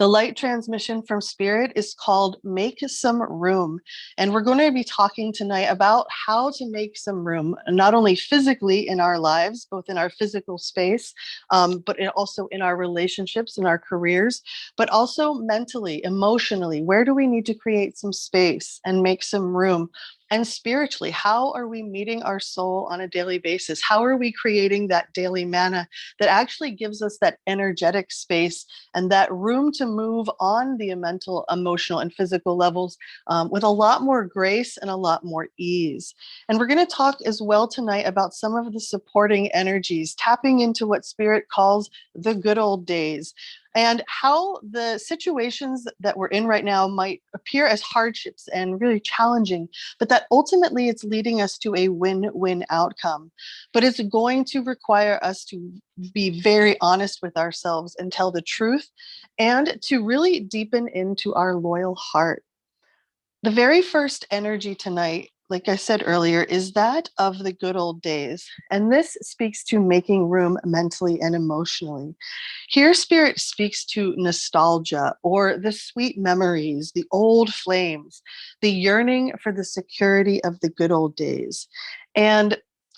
The light transmission from spirit is called Make Some Room. And we're going to be talking tonight about how to make some room, not only physically in our lives, both in our physical space, but also in our relationships, in our careers, but also mentally, emotionally. Where do we need to create some space and make some room? And spiritually, how are we meeting our soul on a daily basis? How are we creating that daily manna that actually gives us that energetic space and that room to move on the mental, emotional, and physical levels with a lot more grace and a lot more ease? And we're going to talk as well tonight about some of the supporting energies, tapping into what Spirit calls the good old days, and how the situations that we're in right now might appear as hardships and really challenging, but that ultimately it's leading us to a win-win outcome. But it's going to require us to be very honest with ourselves and tell the truth, and to really deepen into our loyal heart. The very first energy tonight, like I said earlier, is that of the good old days. And this speaks to making room mentally and emotionally. Here, Spirit speaks to nostalgia or the sweet memories, the old flames, the yearning for the security of the good old days. And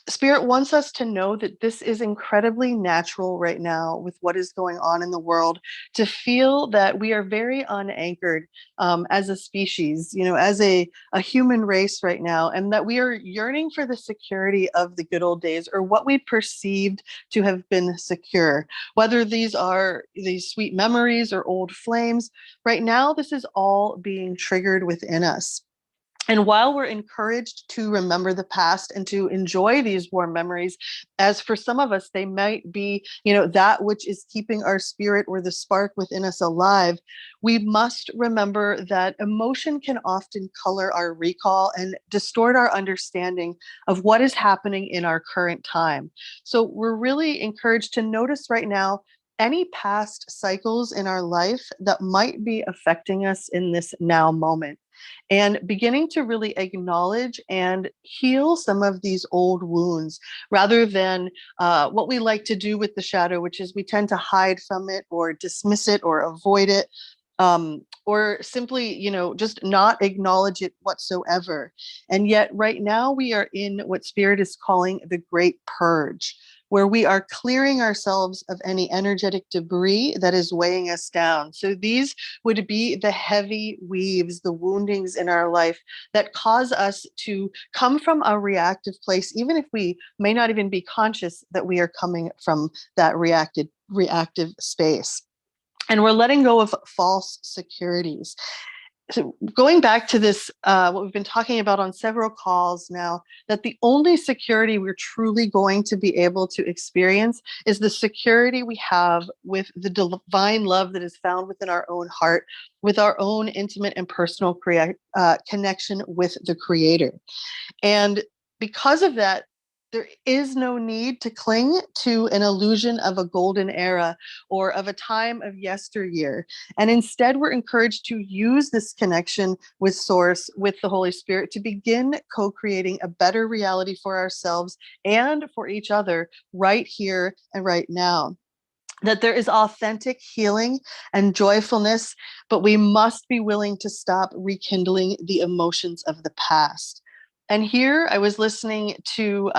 Spirit wants us to know that this is incredibly natural right now with what is going on in the world, to feel that we are very unanchored as a species, as a human race right now, and that we are yearning for the security of the good old days, or what we perceived to have been secure. Whether these are these sweet memories or old flames, right now, this is all being triggered within us. And while we're encouraged to remember the past and to enjoy these warm memories, as for some of us, they might be, that which is keeping our spirit or the spark within us alive, we must remember that emotion can often color our recall and distort our understanding of what is happening in our current time. So we're really encouraged to notice right now any past cycles in our life that might be affecting us in this now moment, and beginning to really acknowledge and heal some of these old wounds, rather than what we like to do with the shadow, which is we tend to hide from it or dismiss it or avoid it, or simply, just not acknowledge it whatsoever. And yet, right now, we are in what Spirit is calling the Great Purge, where we are clearing ourselves of any energetic debris that is weighing us down. So these would be the heavy weaves, the woundings in our life that cause us to come from a reactive place, even if we may not even be conscious that we are coming from that reactive space. And we're letting go of false securities. So going back to this, what we've been talking about on several calls now, that the only security we're truly going to be able to experience is the security we have with the divine love that is found within our own heart, with our own intimate and personal connection with the Creator. And because of that, there is no need to cling to an illusion of a golden era or of a time of yesteryear. And instead, we're encouraged to use this connection with Source, with the Holy Spirit, to begin co creating a better reality for ourselves and for each other right here and right now. That there is authentic healing and joyfulness, but we must be willing to stop rekindling the emotions of the past. And here I was listening to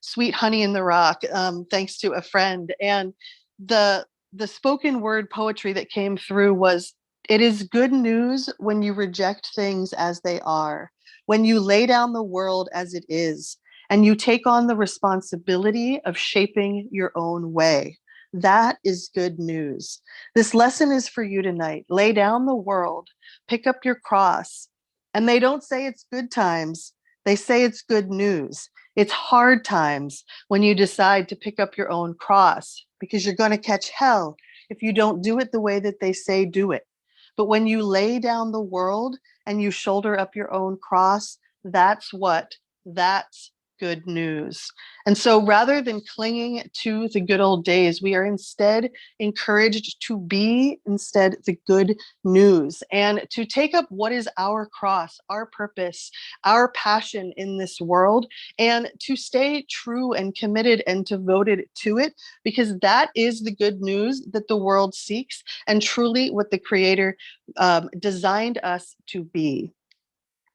Sweet Honey in the Rock, thanks to a friend. And the spoken word poetry that came through was, "It is good news when you reject things as they are, when you lay down the world as it is, and you take on the responsibility of shaping your own way. That is good news." This lesson is for you tonight. Lay down the world, pick up your cross. And they don't say it's good times, they say it's good news. It's hard times when you decide to pick up your own cross, because you're going to catch hell if you don't do it the way that they say do it. But when you lay down the world and you shoulder up your own cross, that's what? That's good news. And so rather than clinging to the good old days, we are instead encouraged to be instead the good news and to take up what is our cross, our purpose, our passion in this world, and to stay true and committed and devoted to it, because that is the good news that the world seeks and truly what the Creator designed us to be.